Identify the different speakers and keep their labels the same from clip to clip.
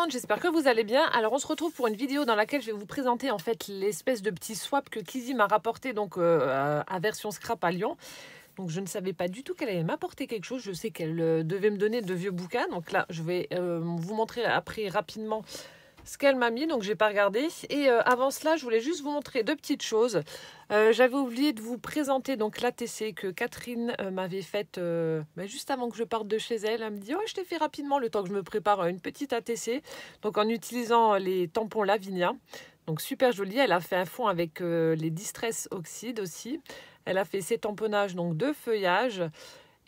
Speaker 1: monde, j'espère que vous allez bien. Alors on se retrouve pour une vidéo dans laquelle je vais vous présenter en fait l'espèce de petit swap que Kizzy m'a rapporté donc à version scrap à Lyon. Donc je ne savais pas du tout qu'elle allait m'apporter quelque chose. Je sais qu'elle devait me donner de vieux bouquins. Donc là je vais vous montrer après rapidement ce qu'elle m'a mis, donc j'ai pas regardé. Et avant cela, je voulais juste vous montrer deux petites choses. J'avais oublié de vous présenter donc l'ATC que Catherine m'avait faite juste avant que je parte de chez elle. Elle me dit: oh, je t'ai fait rapidement le temps que je me prépare une petite ATC, donc en utilisant les tampons Lavinia. Donc super joli. Elle a fait un fond avec les Distress Oxide aussi. Elle a fait ses tamponnages donc de feuillage.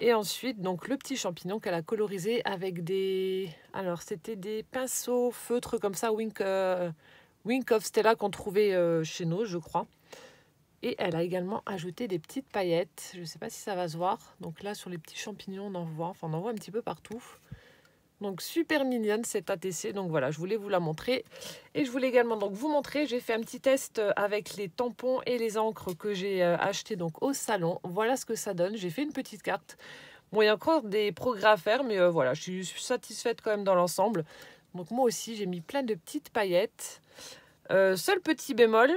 Speaker 1: Et ensuite, donc le petit champignon qu'elle a colorisé avec des... Alors, c'était des pinceaux feutres comme ça, Wink of Stella qu'on trouvait chez nous, je crois. Et elle a également ajouté des petites paillettes. Je ne sais pas si ça va se voir. Donc là, sur les petits champignons, on en voit. Enfin, on en voit un petit peu partout. Donc, super mignonne cette ATC. Donc voilà, je voulais vous la montrer. Et je voulais également donc vous montrer, j'ai fait un petit test avec les tampons et les encres que j'ai acheté donc au salon. Voilà ce que ça donne. J'ai fait une petite carte. Bon, il y a encore des progrès à faire, mais voilà, je suis satisfaite quand même dans l'ensemble. Donc moi aussi, j'ai mis plein de petites paillettes. Seul petit bémol,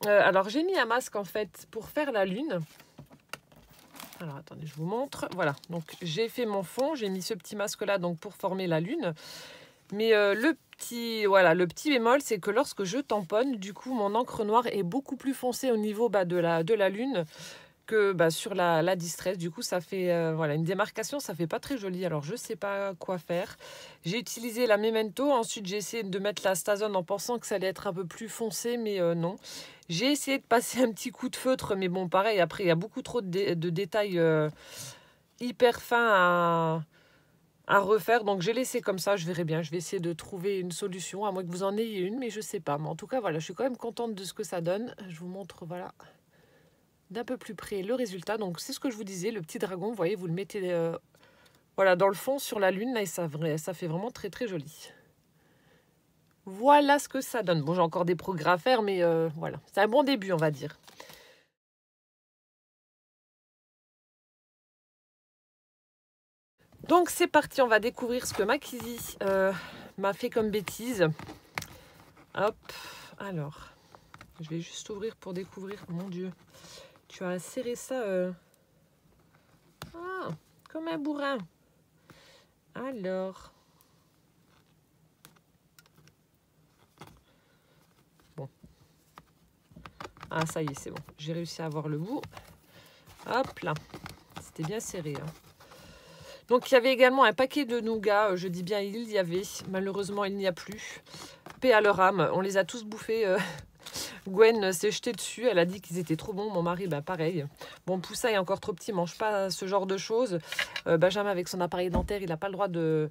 Speaker 1: alors j'ai mis un masque en fait pour faire la lune. Alors attendez, je vous montre. Voilà, donc j'ai fait mon fond, j'ai mis ce petit masque là donc pour former la lune. Mais le petit bémol, c'est que lorsque je tamponne, du coup mon encre noire est beaucoup plus foncée au niveau de la lune que sur la Distress. Du coup ça fait une démarcation, ça fait pas très joli. Alors je sais pas quoi faire. J'ai utilisé la Memento, ensuite j'ai essayé de mettre la Stazone en pensant que ça allait être un peu plus foncé, mais non. J'ai essayé de passer un petit coup de feutre, mais bon pareil, après il y a beaucoup trop de détails hyper fins à refaire, donc j'ai laissé comme ça. Je verrai bien, je vais essayer de trouver une solution, à moins que vous en ayez une, mais je sais pas. Mais en tout cas voilà, je suis quand même contente de ce que ça donne. Je vous montre voilà d'un peu plus près le résultat. Donc c'est ce que je vous disais, le petit dragon, vous voyez, vous le mettez dans le fond sur la lune là, et ça fait vraiment très très joli. Voilà ce que ça donne. Bon, j'ai encore des progrès à faire, mais voilà, c'est un bon début, on va dire. Donc c'est parti, on va découvrir ce que ma Kizzy m'a fait comme bêtise. Hop, alors, je vais juste ouvrir pour découvrir. Mon Dieu, tu as serré ça comme un bourrin. Alors, bon. Ah, ça y est, c'est bon. J'ai réussi à avoir le bout. Hop là, c'était bien serré. Hein. Donc, il y avait également un paquet de nougats. Je dis bien il y avait. Malheureusement, il n'y a plus. Paix à leur âme. On les a tous bouffés. Gwen s'est jetée dessus. Elle a dit qu'ils étaient trop bons. Mon mari, pareil. Bon, Poussa est encore trop petit. Il ne mange pas ce genre de choses. Benjamin, avec son appareil dentaire, il n'a pas le droit de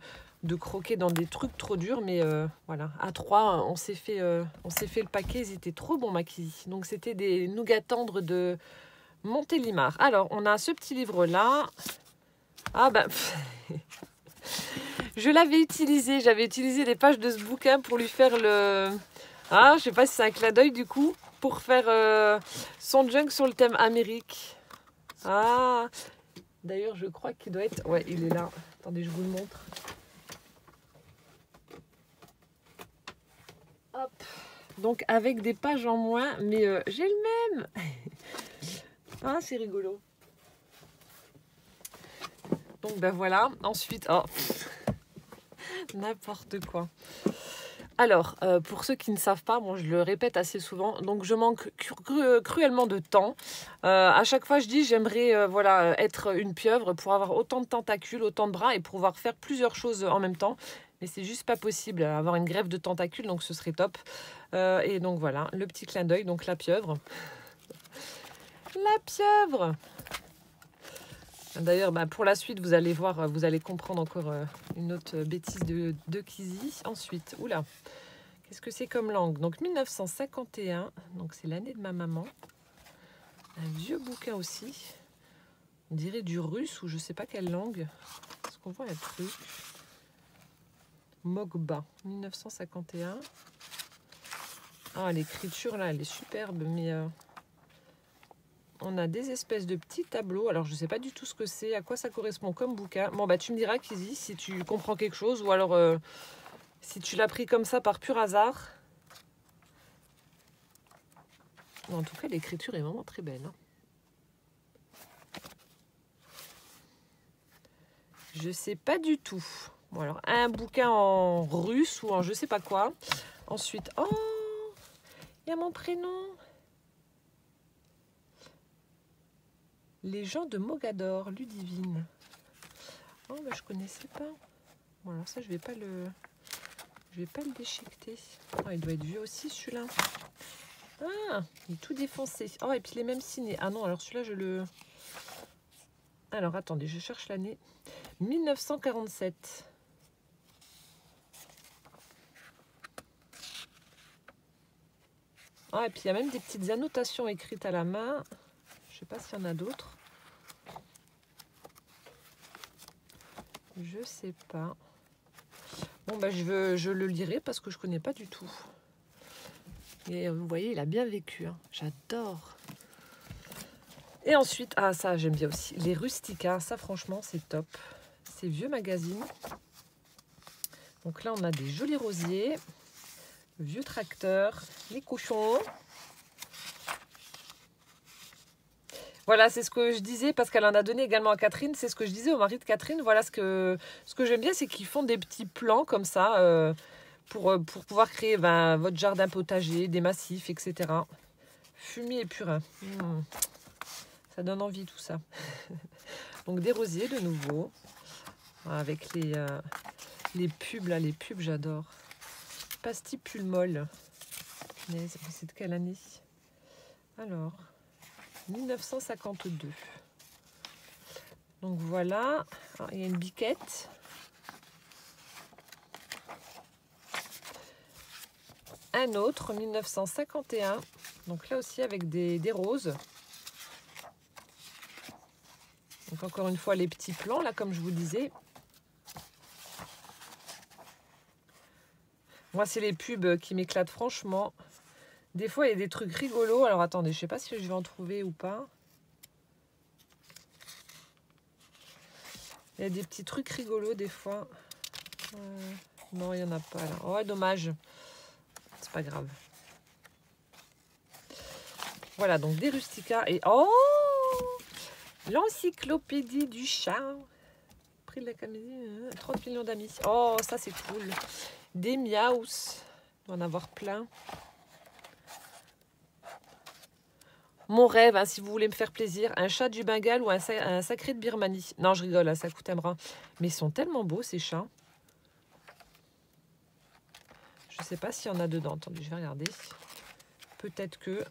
Speaker 1: croquer dans des trucs trop durs. Mais voilà, à 3, on s'est fait le paquet. Ils étaient trop bons, ma Kizzy. Donc, c'était des nougats tendres de Montélimar. Alors, on a ce petit livre-là. Ah je l'avais utilisé. J'avais utilisé les pages de ce bouquin pour lui faire le... Ah, je sais pas si c'est un clin d'œil du coup. Pour faire son junk sur le thème Amérique. Ah, d'ailleurs, je crois qu'il doit être... Ouais, il est là. Attendez, je vous le montre. Hop. Donc, avec des pages en moins, mais j'ai le même. Ah, c'est rigolo. Donc, voilà. Ensuite, n'importe quoi. Alors, pour ceux qui ne savent pas, je le répète assez souvent, donc je manque cruellement de temps. À chaque fois, je dis j'aimerais être une pieuvre pour avoir autant de tentacules, autant de bras et pouvoir faire plusieurs choses en même temps. Mais c'est juste pas possible, avoir une greffe de tentacules, donc ce serait top. Et donc voilà, le petit clin d'œil, donc la pieuvre. La pieuvre! D'ailleurs, pour la suite, vous allez voir, vous allez comprendre encore une autre bêtise de Kizzy. Ensuite, oula, qu'est-ce que c'est comme langue? Donc 1951, donc c'est l'année de ma maman. Un vieux bouquin aussi. On dirait du russe ou je sais pas quelle langue. Est-ce qu'on voit un truc? Mogba, 1951. Ah, l'écriture là, elle est superbe, mais... On a des espèces de petits tableaux. Alors, je ne sais pas du tout ce que c'est, à quoi ça correspond comme bouquin. Bon, tu me diras, Kizzy, si tu comprends quelque chose ou alors Si tu l'as pris comme ça par pur hasard. En tout cas, l'écriture est vraiment très belle. Hein. Je sais pas du tout. Bon, alors, un bouquin en russe ou en je sais pas quoi. Ensuite, oh, il y a mon prénom. Les gens de Mogador, Ludivine. Oh, bah, je connaissais pas. Bon, alors ça, je vais pas le déchiqueter. Oh, il doit être vieux aussi, celui-là. Ah, il est tout défoncé. Oh, et puis les mêmes signés. Ah non, alors celui-là, je le... Alors, attendez, je cherche l'année. 1947. Ah, et puis il y a même des petites annotations écrites à la main. Je sais pas s'il y en a d'autres. Je sais pas. Bon, bah, je le lirai parce que je connais pas du tout. Et vous voyez, il a bien vécu. Hein. J'adore. Et ensuite, ah ça j'aime bien aussi. Les Rustica, ça franchement c'est top. C'est vieux magazine. Donc là on a des jolis rosiers. Vieux tracteurs. Les cochons. Voilà, c'est ce que je disais parce qu'elle en a donné également à Catherine. C'est ce que je disais au mari de Catherine. Voilà, ce que j'aime bien, c'est qu'ils font des petits plans comme ça pour pouvoir créer votre jardin potager, des massifs, etc. Fumier et purin. Ça donne envie tout ça. Donc des rosiers de nouveau. Avec les pubs là, les pubs j'adore. Pastille Pulmol. C'est de quelle année? Alors... 1952. Donc voilà, alors, il y a une biquette. Un autre, 1951. Donc là aussi avec des roses. Donc encore une fois les petits plans, là comme je vous disais. Moi c'est les pubs qui m'éclatent franchement. Des fois, il y a des trucs rigolos. Alors, attendez, je ne sais pas si je vais en trouver ou pas. Il y a des petits trucs rigolos, des fois. Non, il n'y en a pas, là. Oh, dommage. C'est pas grave. Voilà, donc des Rustica. Et oh, l'encyclopédie du chat. Prix de la comédie, 30 millions d'amis. Oh, ça, c'est cool. Des miaus. Il doit en avoir plein. Mon rêve, hein, si vous voulez me faire plaisir, un chat du Bengale ou un sacré de Birmanie. Non, je rigole, hein, ça coûte un bras. Mais ils sont tellement beaux, ces chats. Je ne sais pas s'il y en a dedans. Attendez, je vais regarder. Peut-être que...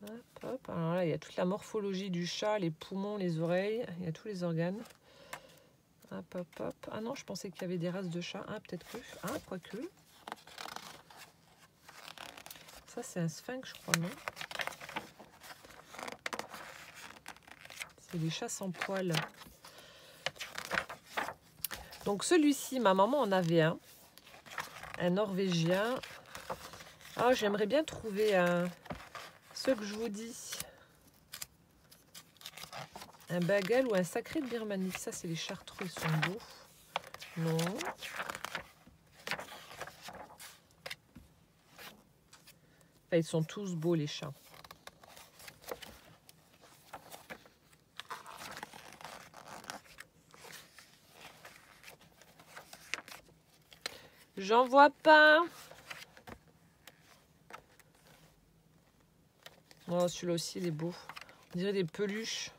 Speaker 1: Hop, hop. Alors là, il y a toute la morphologie du chat, les poumons, les oreilles. Il y a tous les organes. Hop, hop, hop. Ah non, je pensais qu'il y avait des races de chats. Ah, peut-être que... Ah, quoique... Ça, c'est un sphinx, je crois, non? C'est des chats sans poils. Donc, celui-ci, ma maman en avait un. Un norvégien. Ah, j'aimerais bien trouver ce que je vous dis. Un Bengale ou un sacré de Birmanie. Ça, c'est les chartreux, ils sont beaux. Non. Enfin, ils sont tous beaux, les chats. J'en vois pas. Oh, celui-là aussi, il est beau. On dirait des peluches.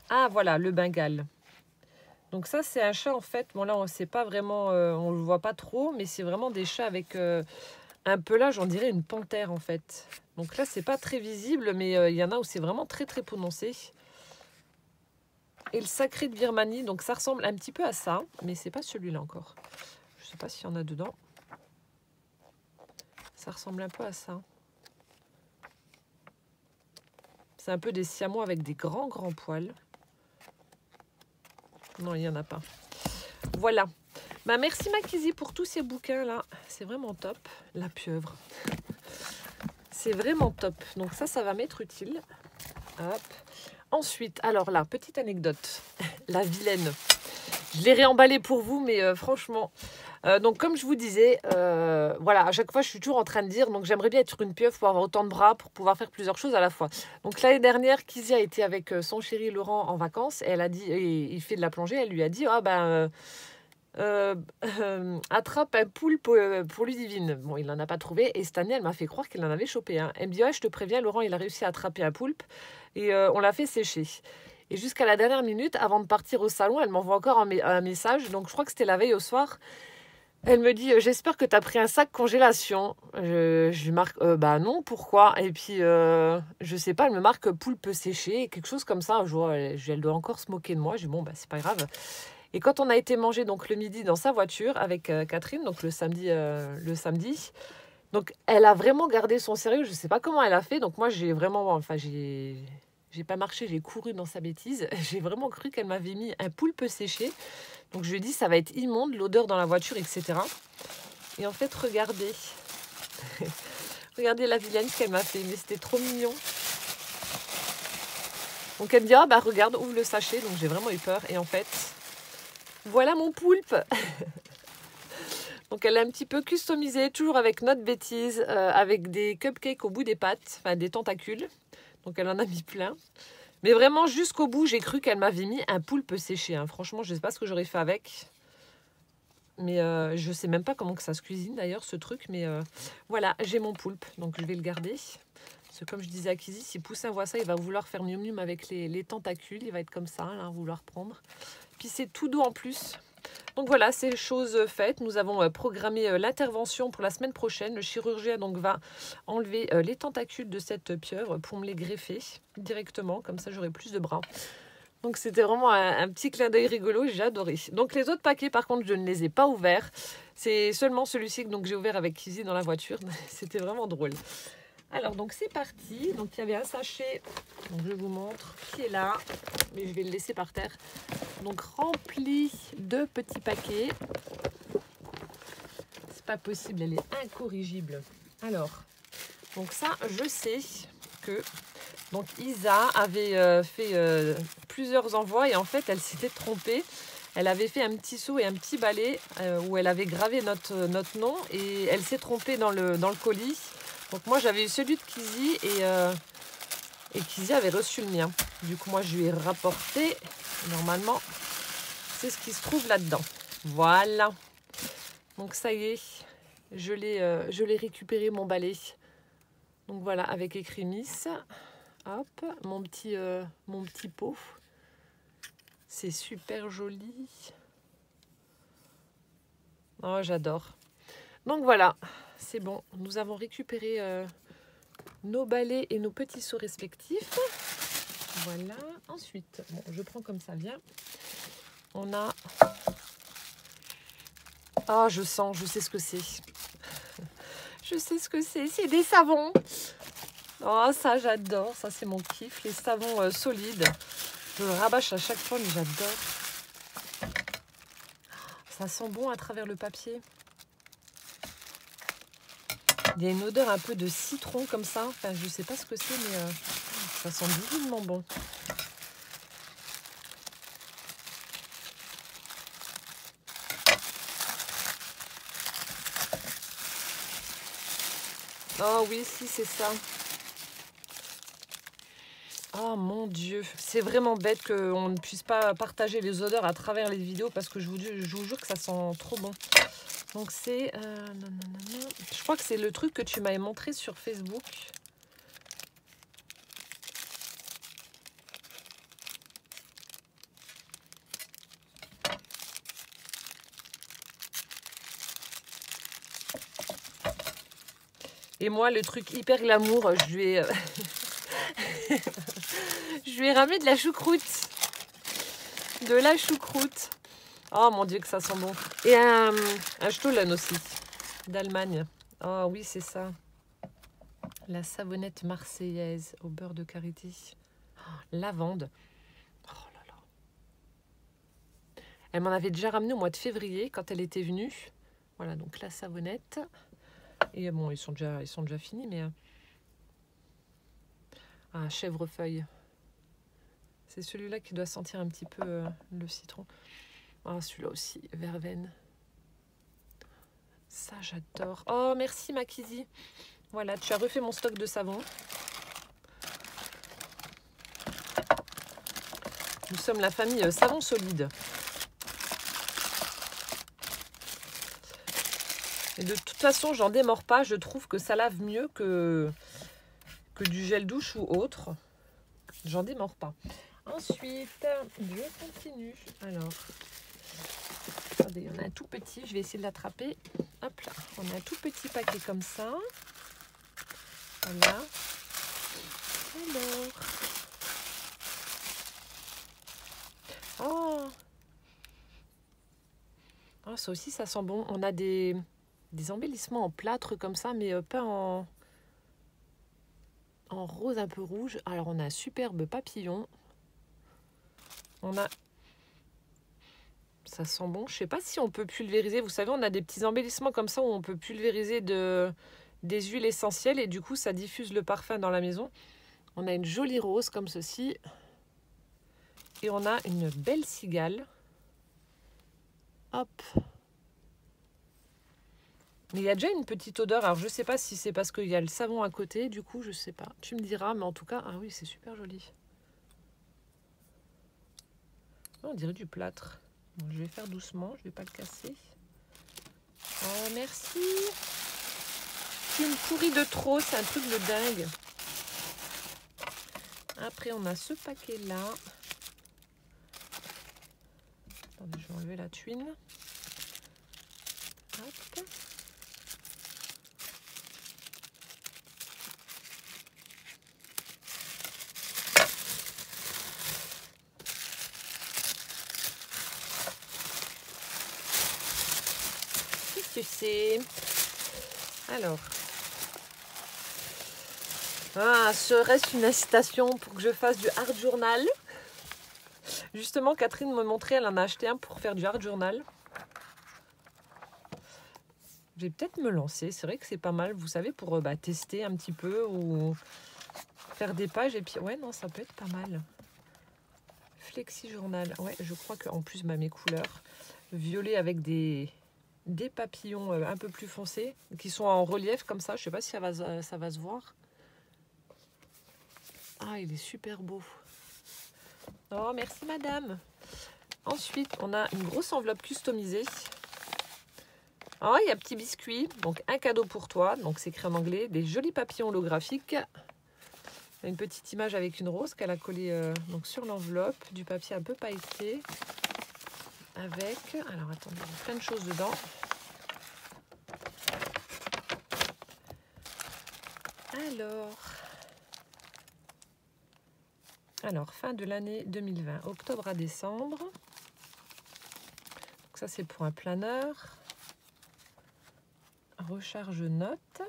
Speaker 1: Ah, voilà, le Bengale. Donc ça, c'est un chat, en fait. Bon, là, on ne sait pas vraiment, on ne le voit pas trop, mais c'est vraiment des chats avec un pelage, on dirait une panthère, en fait. Donc là, c'est pas très visible, mais il y en a où c'est vraiment très, très prononcé. Et le sacré de Birmanie, donc ça ressemble un petit peu à ça, mais c'est pas celui-là encore. Je sais pas s'il y en a dedans. Ça ressemble un peu à ça. C'est un peu des siamois avec des grands, grands poils. Non, il n'y en a pas. Voilà. Bah, merci Makisi pour tous ces bouquins-là. C'est vraiment top. La pieuvre. C'est vraiment top. Donc ça va m'être utile. Hop. Ensuite, alors là, petite anecdote, la vilaine. Je l'ai réemballée pour vous, mais franchement... donc comme je vous disais, voilà, à chaque fois je suis toujours en train de dire, donc j'aimerais bien être une pieuvre pour avoir autant de bras, pour pouvoir faire plusieurs choses à la fois. Donc l'année dernière, Kizia était avec son chéri Laurent en vacances, et elle a dit, et il fait de la plongée, elle lui a dit, ah ben... attrape un poulpe pour Ludivine. Bon, il n'en a pas trouvé. Et cette année, elle m'a fait croire qu'elle en avait chopé un. Elle me dit, ouais, je te préviens, Laurent, il a réussi à attraper un poulpe. Et on l'a fait sécher. Et jusqu'à la dernière minute, avant de partir au salon, elle m'envoie encore un message. Donc, je crois que c'était la veille au soir. Elle me dit, j'espère que tu as pris un sac congélation. Je lui marque, bah non, pourquoi? Et puis, je sais pas, elle me marque poulpe séché, quelque chose comme ça. Un jour, elle doit encore se moquer de moi. Je dis, bon, bah, c'est pas grave. Et quand on a été manger donc le midi dans sa voiture avec Catherine, donc le samedi, donc elle a vraiment gardé son sérieux. Je ne sais pas comment elle a fait. Donc moi j'ai vraiment, enfin j'ai pas marché, j'ai couru dans sa bêtise. J'ai vraiment cru qu'elle m'avait mis un poulpe séché. Donc je lui ai dit ça va être immonde, l'odeur dans la voiture, etc. Et en fait regardez, regardez la vilaine ce qu'elle m'a fait. Mais c'était trop mignon. Donc elle me dit ah bah regarde, ouvre le sachet. Donc j'ai vraiment eu peur. Et en fait voilà mon poulpe. Donc elle l'a un petit peu customisé, toujours avec notre bêtise, avec des cupcakes au bout des pattes, enfin des tentacules. Donc elle en a mis plein. Mais vraiment jusqu'au bout, j'ai cru qu'elle m'avait mis un poulpe séché. Hein. Franchement, je ne sais pas ce que j'aurais fait avec. Mais je ne sais même pas comment que ça se cuisine d'ailleurs ce truc. Mais voilà, j'ai mon poulpe, donc je vais le garder. Parce que comme je disais à Kizzy, si Poussin voit ça, il va vouloir faire mium mium avec les tentacules. Il va être comme ça, là, vouloir prendre. Puis c'est tout doux en plus. Donc voilà, c'est chose faite. Nous avons programmé l'intervention pour la semaine prochaine. Le chirurgien donc va enlever les tentacules de cette pieuvre pour me les greffer directement. Comme ça, j'aurai plus de bras. Donc c'était vraiment un petit clin d'œil rigolo. J'ai adoré. Donc les autres paquets, par contre, je ne les ai pas ouverts. C'est seulement celui-ci que j'ai ouvert avec Kizzy dans la voiture. C'était vraiment drôle. Alors, donc c'est parti. Donc il y avait un sachet, donc je vous montre, qui est là, mais je vais le laisser par terre. Donc rempli de petits paquets. C'est pas possible, elle est incorrigible. Alors, donc ça, je sais que donc Isa avait fait plusieurs envois et en fait, elle s'était trompée. Elle avait fait un petit seau et un petit balai où elle avait gravé notre nom et elle s'est trompée dans le colis. Donc moi j'avais eu celui de Kizzy et Kizzy avait reçu le mien. Du coup moi je lui ai rapporté. Normalement c'est ce qui se trouve là-dedans. Voilà. Donc ça y est, je l'ai récupéré mon balai. Donc voilà avec écrit Miss. Hop, mon petit pot. C'est super joli. Oh j'adore. Donc voilà, c'est bon. Nous avons récupéré nos balais et nos petits seaux respectifs. Voilà. Ensuite, bon, je prends comme ça vient. On a... Ah, je sens, je sais ce que c'est. Je sais ce que c'est. C'est des savons. Oh, ça, j'adore. Ça, c'est mon kiff. Les savons solides. Je le rabâche à chaque fois, mais j'adore. Ça sent bon à travers le papier. Il y a une odeur un peu de citron comme ça. Enfin, je sais pas ce que c'est, mais ça sent divinement bon. Oh oui, si, c'est ça. Oh mon Dieu. C'est vraiment bête qu'on ne puisse pas partager les odeurs à travers les vidéos parce que je vous jure que ça sent trop bon. Donc c'est... je crois que c'est le truc que tu m'avais montré sur Facebook. Et moi, le truc hyper glamour, je lui ai... je lui ai ramené de la choucroute. De la choucroute. Oh mon Dieu que ça sent bon. Et un Stollen aussi, d'Allemagne. Oh oui, c'est ça. La savonnette marseillaise au beurre de karité. Oh, lavande. Oh là là. Elle m'en avait déjà ramené au mois de février quand elle était venue. Voilà, donc la savonnette. Et bon, ils sont déjà finis, mais... Ah, chèvrefeuille. C'est celui-là qui doit sentir un petit peu le citron. Ah, celui-là aussi, verveine. Ça, j'adore. Oh, merci, Makisi. Voilà, tu as refait mon stock de savon. Nous sommes la famille Savon Solide. Et de toute façon, j'en démords pas. Je trouve que ça lave mieux que du gel douche ou autre. J'en démords pas. Ensuite, je continue. Alors, attendez, on a un tout petit. Je vais essayer de l'attraper. Hop là. On a un tout petit paquet comme ça. Voilà. Alors. Oh. Oh, ça aussi, ça sent bon. On a des embellissements en plâtre comme ça, mais pas en rose un peu rouge. Alors, on a un superbe papillon. On a... Ça sent bon. Je sais pas si on peut pulvériser. Vous savez, on a des petits embellissements comme ça où on peut pulvériser des huiles essentielles et du coup, ça diffuse le parfum dans la maison. On a une jolie rose comme ceci. Et on a une belle cigale. Hop. Mais il y a déjà une petite odeur. Alors, je sais pas si c'est parce qu'il y a le savon à côté. Du coup, je sais pas. Tu me diras. Mais en tout cas, ah oui, c'est super joli. Oh, on dirait du plâtre. Bon, je vais faire doucement. Je vais pas le casser. Oh, merci. Tu me pourris de trop. C'est un truc de dingue. Après, on a ce paquet-là. Attendez, je vais enlever la tuile. Hop. Qu'est-ce que c'est? Alors. Ah, serait-ce une incitation pour que je fasse du hard journal? Justement, Catherine me montrait, elle en a acheté un pour faire du hard journal. Je vais peut-être me lancer. C'est vrai que c'est pas mal, vous savez, pour tester un petit peu ou faire des pages. Et puis, ouais, non, ça peut être pas mal. Flexi journal. Ouais, je crois qu'en plus, mes couleurs. Violet avec des papillons un peu plus foncés qui sont en relief comme ça. Je sais pas si ça va se voir. Ah, il est super beau. Oh, merci madame. Ensuite, on a une grosse enveloppe customisée. Oh, il y a petit biscuit. Donc, un cadeau pour toi. Donc, c'est écrit en anglais. Des jolis papillons holographiques. Une petite image avec une rose qu'elle a collée donc sur l'enveloppe. Du papier un peu pailleté. Avec... Alors, attendez, il y a plein de choses dedans. Alors, fin de l'année 2020, octobre à décembre. Donc ça, c'est pour un planeur. Recharge notes.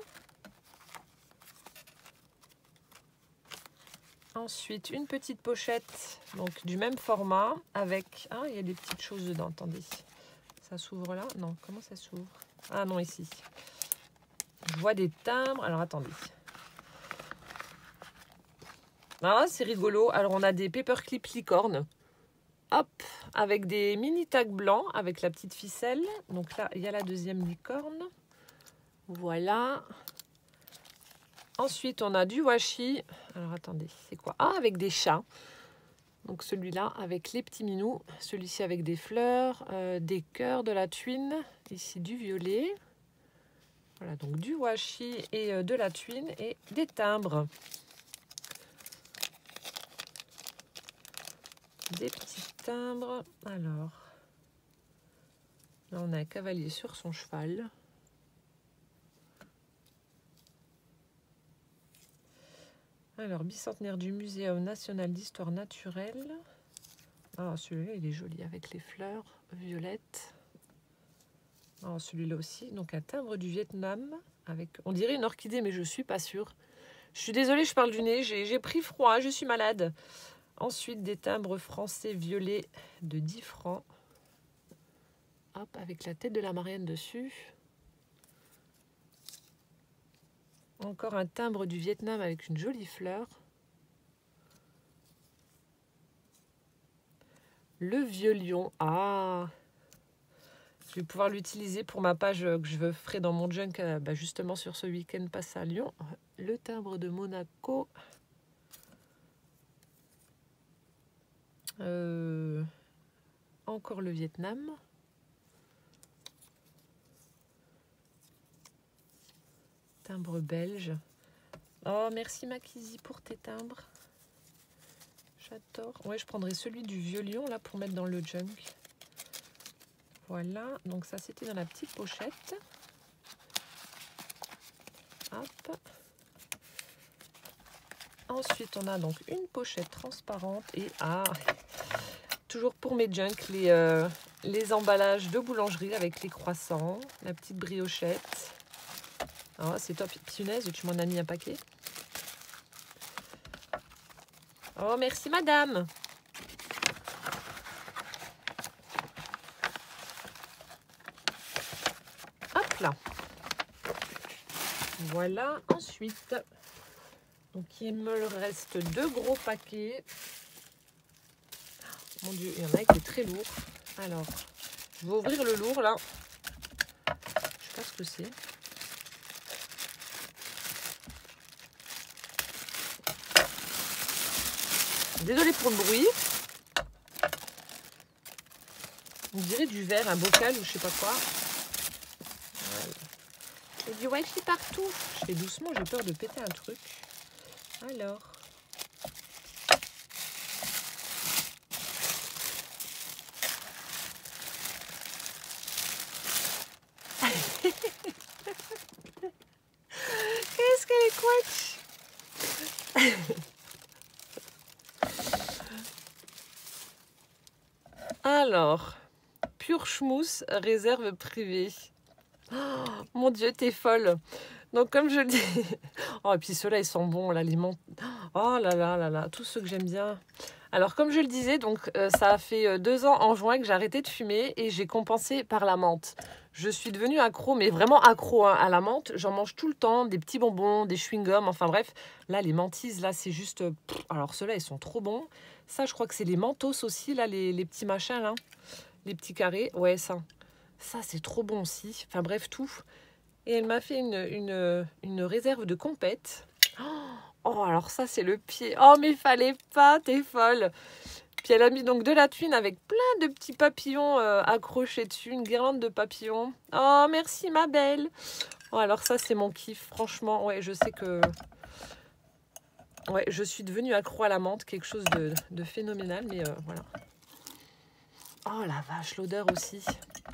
Speaker 1: Ensuite, une petite pochette donc du même format avec... Ah, il y a des petites choses dedans, attendez. Ça s'ouvre là? Non, comment ça s'ouvre? Ah non, ici. Je vois des timbres. Alors, attendez. Ah, c'est rigolo. Alors, on a des paperclips licorne. Hop, avec des mini tags blancs avec la petite ficelle. Donc là, il y a la deuxième licorne. Voilà. Ensuite, on a du washi. Alors, attendez, c'est quoi? Ah, avec des chats. Donc, celui-là avec les petits minous. Celui-ci avec des fleurs, des cœurs, de la tuine. Ici, du violet. Voilà, donc du washi et de la tuine et des timbres. Des petits timbres. Alors, là, on a un cavalier sur son cheval. Alors, bicentenaire du Muséum national d'histoire naturelle. Ah, celui-là, il est joli avec les fleurs violettes. Ah, celui-là aussi. Donc, un timbre du Vietnam. Avec, on dirait une orchidée, mais je ne suis pas sûre. Je suis désolée, je parle du nez. J'ai pris froid, je suis malade. Ensuite, des timbres français violets de 10 francs. Hop, avec la tête de la Marianne dessus. Encore un timbre du Vietnam avec une jolie fleur. Le vieux lion. Ah, je vais pouvoir l'utiliser pour ma page que je ferai dans mon junk justement sur ce week-end passé à Lyon. Le timbre de Monaco. Encore le Vietnam. Timbre belge. Oh, merci Makisi pour tes timbres. J'adore. Ouais, je prendrai celui du vieux lion là pour mettre dans le junk. Voilà, donc ça c'était dans la petite pochette. Hop. Ensuite, on a donc une pochette transparente et toujours pour mes junks, les emballages de boulangerie avec les croissants, la petite briochette. Oh, c'est top, punaise, tu m'en as mis un paquet. Oh, merci madame. Hop là. Voilà, ensuite, donc il me reste 2 gros paquets. Mon Dieu, il y en a qui est très lourd. Alors, je vais ouvrir le lourd là. Je sais pas ce que c'est. Désolée pour le bruit. On dirait du verre, un bocal ou je sais pas quoi. Voilà. Et du wifi partout. Je fais doucement, j'ai peur de péter un truc. Alors. Qu'est-ce qu'elle est couette. Alors, pure schmousse, réserve privée. Oh, mon Dieu, t'es folle. Donc, comme je le dis... Oh, et puis ceux-là, ils sont bons, l'aliment. Oh là là là là, tous ceux que j'aime bien. Alors, comme je le disais, donc ça a fait 2 ans en juin que j'ai arrêté de fumer et j'ai compensé par la menthe. Je suis devenue accro, mais vraiment accro à la menthe. J'en mange tout le temps, des petits bonbons, des chewing-gums, enfin bref. Là, les mentis, là, c'est juste... Alors, ceux-là, ils sont trop bons. Ça, je crois que c'est les mentos aussi, là, les petits machins, là. Les petits carrés. Ouais, ça. Ça, c'est trop bon aussi. Enfin, bref, tout. Et elle m'a fait une réserve de compète. Oh, alors ça, c'est le pied. Oh, mais fallait pas, t'es folle. Puis elle a mis donc de la tuile avec plein de petits papillons accrochés dessus. Une guirlande de papillons. Oh, merci, ma belle. Oh, alors ça, c'est mon kiff. Franchement, ouais, je sais que... Ouais, je suis devenue accro à la menthe. Quelque chose de phénoménal, mais voilà. Oh, la vache, l'odeur aussi.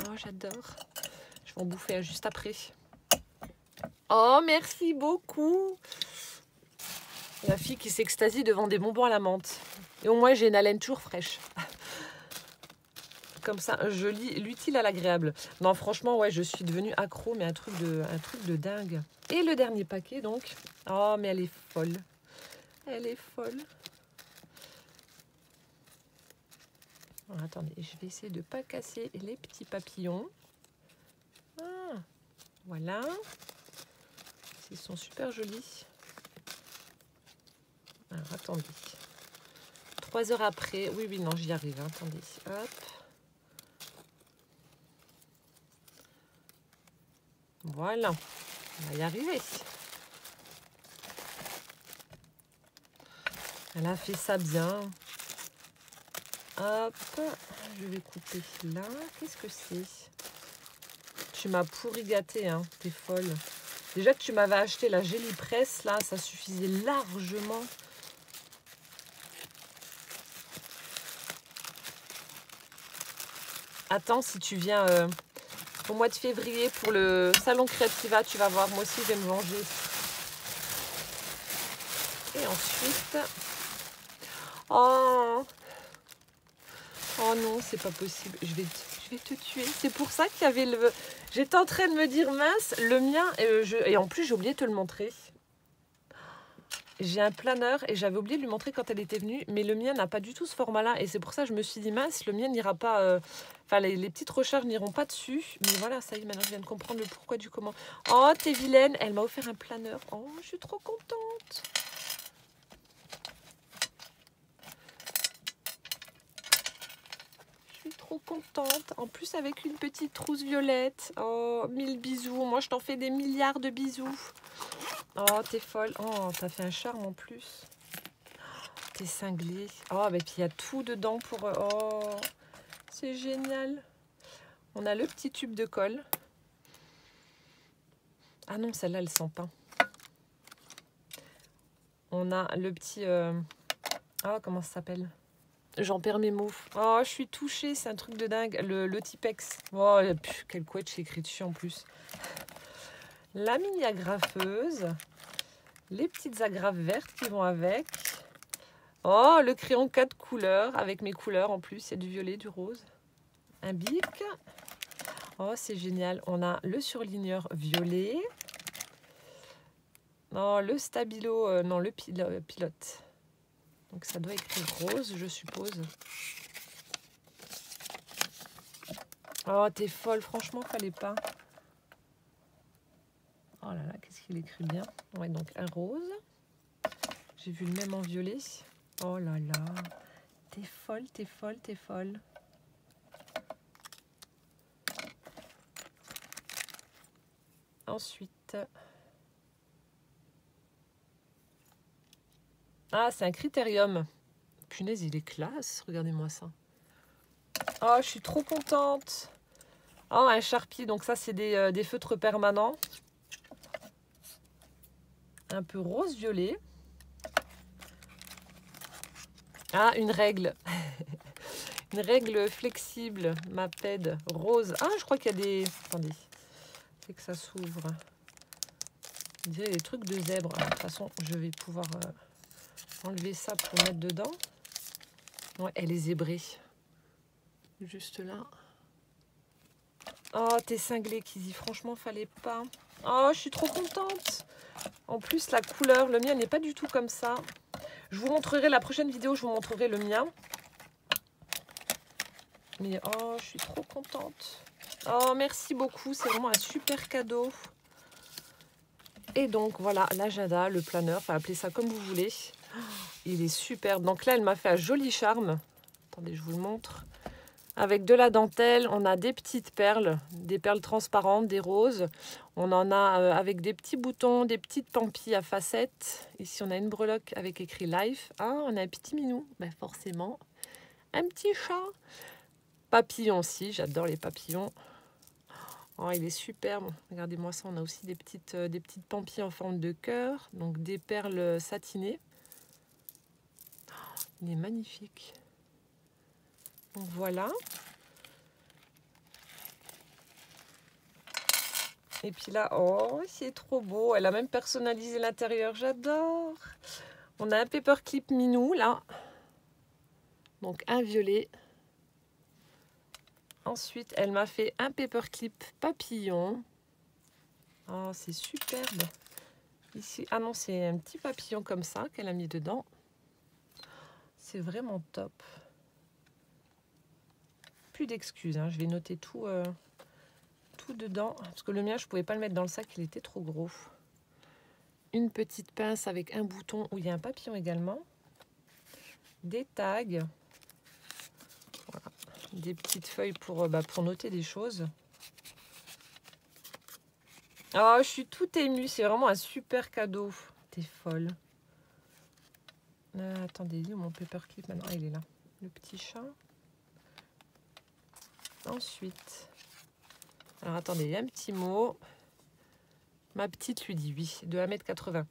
Speaker 1: Oh, j'adore. Je vais en bouffer un juste après. Oh, merci beaucoup. La fille qui s'extasie devant des bonbons à la menthe. Et au moins, j'ai une haleine toujours fraîche. Comme ça, je lis l'utile à l'agréable. Non, franchement, ouais, je suis devenue accro, mais un truc de dingue. Et le dernier paquet, donc. Oh, mais elle est folle. Elle est folle. Alors, attendez, je vais essayer de ne pas casser les petits papillons. Ah, voilà. Ils sont super jolis. Alors, attendez. 3 heures après. Oui, oui, non, j'y arrive. Hein. Attendez. Hop. Voilà. On va y arriver. Elle a fait ça bien. Hop. Je vais couper là. Qu'est-ce que c'est? Tu m'as pourri gâté, hein. T'es folle. Déjà que tu m'avais acheté la Jelly Press, là, ça suffisait largement. Attends, si tu viens au mois de février pour le salon Creativa, tu vas voir, moi aussi, je vais me venger. Et ensuite... Oh, oh non, c'est pas possible. Je vais te tuer. C'est pour ça qu'il y avait le... J'étais en train de me dire, mince, le mien... Et en plus, j'ai oublié de te le montrer. J'ai un planeur et j'avais oublié de lui montrer quand elle était venue. Mais le mien n'a pas du tout ce format-là. Et c'est pour ça que je me suis dit, mince, le mien n'ira pas... Enfin, les petites recherches n'iront pas dessus. Mais voilà, ça y est, maintenant, je viens de comprendre le pourquoi du comment. Oh, t'es vilaine. Elle m'a offert un planeur. Oh, je suis trop contente. trop contente. En plus avec une petite trousse violette. Oh, 1000 bisous. Moi je t'en fais des milliards de bisous. Oh, t'es folle. Oh, t'as fait un charme en plus. T'es cinglée. Oh, mais puis il y a tout dedans pour... Oh, c'est génial. On a le petit tube de colle. Ah non, celle-là, elle sent pas. On a le petit... Ah, comment ça s'appelle? J'en perds mes mots. Oh, je suis touchée, c'est un truc de dingue. Le Tipex. Oh, quelle couette, j'ai écrit dessus en plus. La mini agrafeuse. Les petites agrafes vertes qui vont avec. Oh, le crayon 4 couleurs, avec mes couleurs en plus. Il y a du violet, du rose. Un bic. Oh, c'est génial. On a le surligneur violet. Non, le stabilo, non, le pilote. Donc ça doit écrire rose, je suppose. Oh, t'es folle, franchement, fallait pas. Oh là là, qu'est-ce qu'il écrit bien. Ouais, donc un rose. J'ai vu le même en violet. Oh là là, t'es folle, t'es folle, t'es folle. Ensuite... Ah, c'est un critérium. Punaise, il est classe. Regardez-moi ça. Oh, je suis trop contente. Oh, un Sharpie. Donc ça, c'est des feutres permanents. Un peu rose-violet. Ah, une règle. Une règle flexible. Maped rose. Ah, je crois qu'il y a des... Attendez. C'est que ça s'ouvre. On dirait des trucs de zèbre. Ah, de toute façon, je vais pouvoir... enlever ça pour mettre dedans. Ouais, elle est zébrée. Juste là. Oh, t'es cinglée, Kizzy. Franchement, fallait pas. Oh, je suis trop contente. En plus, la couleur, le mien n'est pas du tout comme ça. Je vous montrerai, la prochaine vidéo, je vous montrerai le mien. Mais oh, je suis trop contente. Oh, merci beaucoup. C'est vraiment un super cadeau. Et donc, voilà, l'agenda, le planeur, enfin, appelez ça comme vous voulez. Il est superbe. Donc là, elle m'a fait un joli charme. Attendez, je vous le montre. Avec de la dentelle, on a des petites perles, des perles transparentes, des roses. On en a avec des petits boutons, des petites pampilles à facettes. Ici, on a une breloque avec écrit Life. Ah, on a un petit minou. Ben, forcément, un petit chat. Papillon aussi, j'adore les papillons. Oh, il est superbe. Regardez-moi ça, on a aussi des petites pampilles en forme de cœur. Donc des perles satinées. Oh, il est magnifique. Donc voilà. Et puis là, oh, c'est trop beau. Elle a même personnalisé l'intérieur, j'adore. On a un paperclip minou, là. Donc un violet. Ensuite, elle m'a fait un paperclip papillon. Oh, c'est superbe. Ici, ah non, c'est un petit papillon comme ça qu'elle a mis dedans. C'est vraiment top. Plus d'excuses, hein. Je vais noter tout, tout dedans. Parce que le mien, je ne pouvais pas le mettre dans le sac, il était trop gros. Une petite pince avec un bouton où il y a un papillon également. Des tags. Voilà. Des petites feuilles pour noter des choses. Oh, je suis tout émue. C'est vraiment un super cadeau. T'es folle. Attendez, il est où mon paperclip maintenant? Ah, il est là. Le petit chat. Ensuite, alors attendez, il y a un petit mot. Ma petite lui dit oui, de 1,80 m.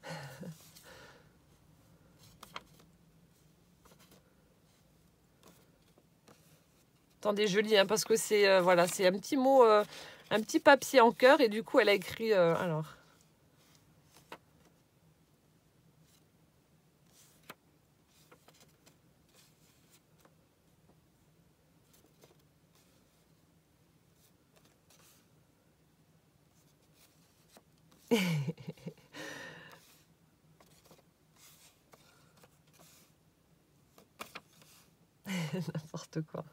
Speaker 1: Attendez, je lis, hein, parce que c'est voilà, c'est un petit mot, un petit papier en cœur, et du coup, elle a écrit alors. N'importe quoi.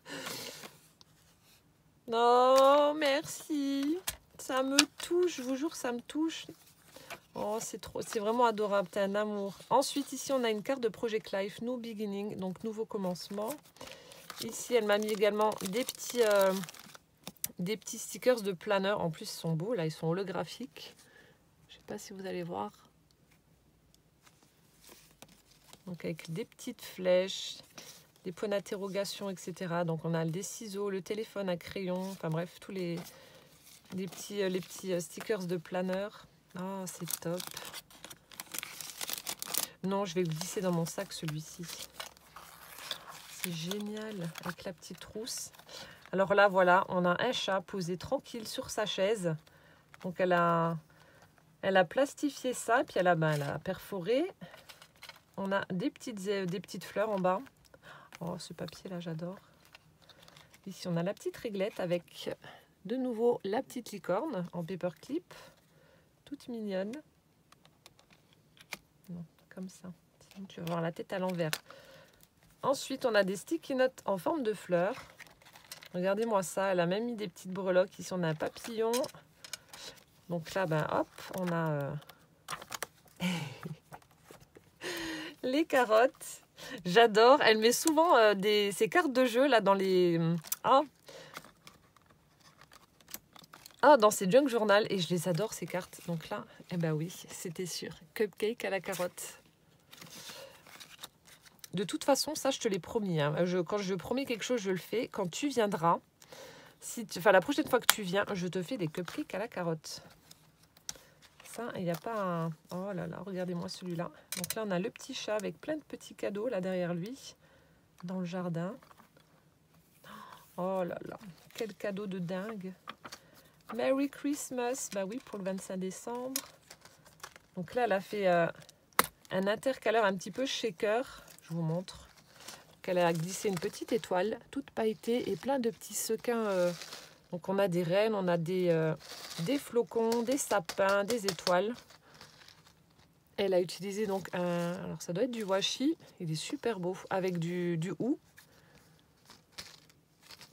Speaker 1: Non, merci. Ça me touche, je vous jure, ça me touche. Oh, c'est trop, c'est vraiment adorable, t'es un amour. Ensuite, ici, on a une carte de Project Life, New Beginning, donc nouveau commencement. Ici, elle m'a mis également des petits stickers de planeur. En plus, ils sont beaux. Là, ils sont holographiques. Je ne sais pas si vous allez voir. Donc, avec des petites flèches, des points d'interrogation, etc. Donc, on a des ciseaux, le téléphone à crayon. Enfin, bref, tous les petits stickers de planeur. Oh, c'est top. Non, je vais le glisser dans mon sac, celui-ci. C'est génial, avec la petite trousse. Alors là, voilà, on a un chat posé tranquille sur sa chaise. Donc, elle a plastifié ça, puis elle a perforé. On a des petites fleurs en bas. Oh, ce papier-là, j'adore. Ici, on a la petite réglette avec, de nouveau, la petite licorne en paperclip. Toute mignonne. Non, comme ça. Sinon, tu vas voir la tête à l'envers. Ensuite, on a des sticky notes en forme de fleurs. Regardez-moi ça. Elle a même mis des petites breloques. Ici, on a un papillon. Donc là, ben hop, on a les carottes. J'adore. Elle met souvent ces cartes de jeu là dans les... dans ses junk journal. Et je les adore, ces cartes. Donc là, eh ben oui, c'était sûr. Cupcake à la carotte. De toute façon, ça, je te l'ai promis. Hein. Quand je promets quelque chose, je le fais. Quand tu viendras, la prochaine fois que tu viens, je te fais des cupcakes à la carotte. Ça, il n'y a pas un... Oh là là, regardez-moi celui-là. Donc là, on a le petit chat avec plein de petits cadeaux là derrière lui, dans le jardin. Oh là là, quel cadeau de dingue. Merry Christmas. Bah oui, pour le 25 décembre. Donc là, elle a fait un intercaleur un petit peu shaker. Je vous montre. Donc elle a glissé une petite étoile, toute pailletée et plein de petits sequins. Donc on a des rennes, on a des flocons, des sapins, des étoiles. Elle a utilisé donc alors ça doit être du washi. Il est super beau, avec du hou.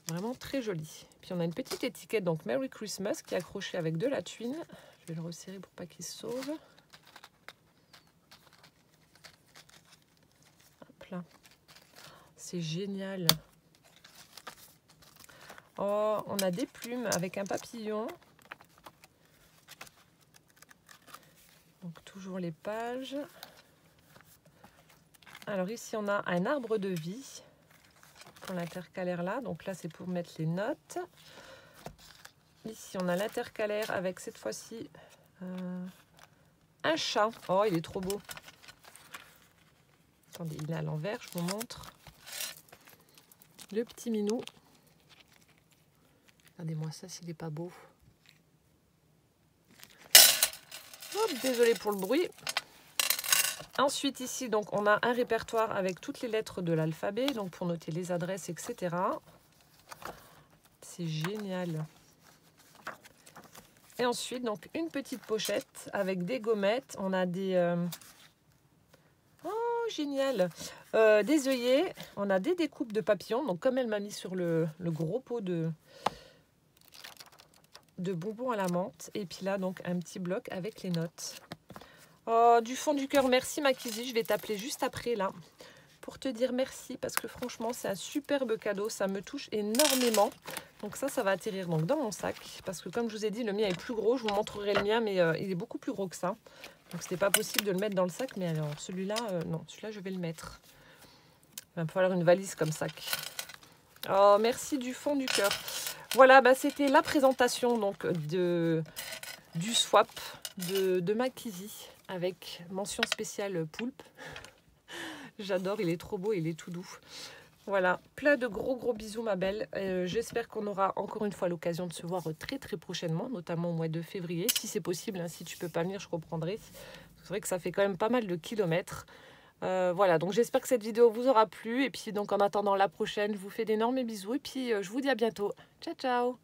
Speaker 1: Vraiment très joli. Puis on a une petite étiquette, donc Merry Christmas, qui est accrochée avec de la tuile. Je vais le resserrer pour pas qu'il se sauve. Hop là. C'est génial. Oh, on a des plumes avec un papillon. Donc toujours les pages. Alors ici on a un arbre de vie pour l'intercalaire là. Donc là c'est pour mettre les notes. Ici on a l'intercalaire avec cette fois-ci un chat. Oh, il est trop beau. Attendez, il est à l'envers, je vous montre. Le petit minou. Regardez-moi ça s'il n'est pas beau. Hop, désolé pour le bruit. Ensuite ici, donc on a un répertoire avec toutes les lettres de l'alphabet, donc pour noter les adresses, etc. C'est génial. Et ensuite, donc une petite pochette avec des gommettes. On a des... Oh, génial. Des œillets. On a des découpes de papillons. Donc comme elle m'a mis sur le gros pot de bonbons à la menthe. Et puis là, donc un petit bloc avec les notes. Oh, du fond du cœur, merci Makisi. Je vais t'appeler juste après là pour te dire merci parce que franchement, c'est un superbe cadeau. Ça me touche énormément. Donc ça va atterrir donc dans mon sac parce que comme je vous ai dit, le mien est plus gros. Je vous montrerai le mien, mais il est beaucoup plus gros que ça. Donc c'était pas possible de le mettre dans le sac. Mais alors celui-là, non, celui-là je vais le mettre. Il va me falloir une valise comme sac. Oh, merci du fond du cœur. Voilà, bah, c'était la présentation donc du swap de Makisi avec mention spéciale poulpe. J'adore, il est trop beau, il est tout doux. Voilà, plein de gros bisous ma belle. J'espère qu'on aura encore une fois l'occasion de se voir très prochainement, notamment au mois de février, si c'est possible. Hein, si tu peux pas venir, je comprendrai. C'est vrai que ça fait quand même pas mal de kilomètres. Voilà, donc j'espère que cette vidéo vous aura plu. Et puis donc en attendant la prochaine, je vous fais d'énormes bisous. Et puis je vous dis à bientôt. Ciao, ciao!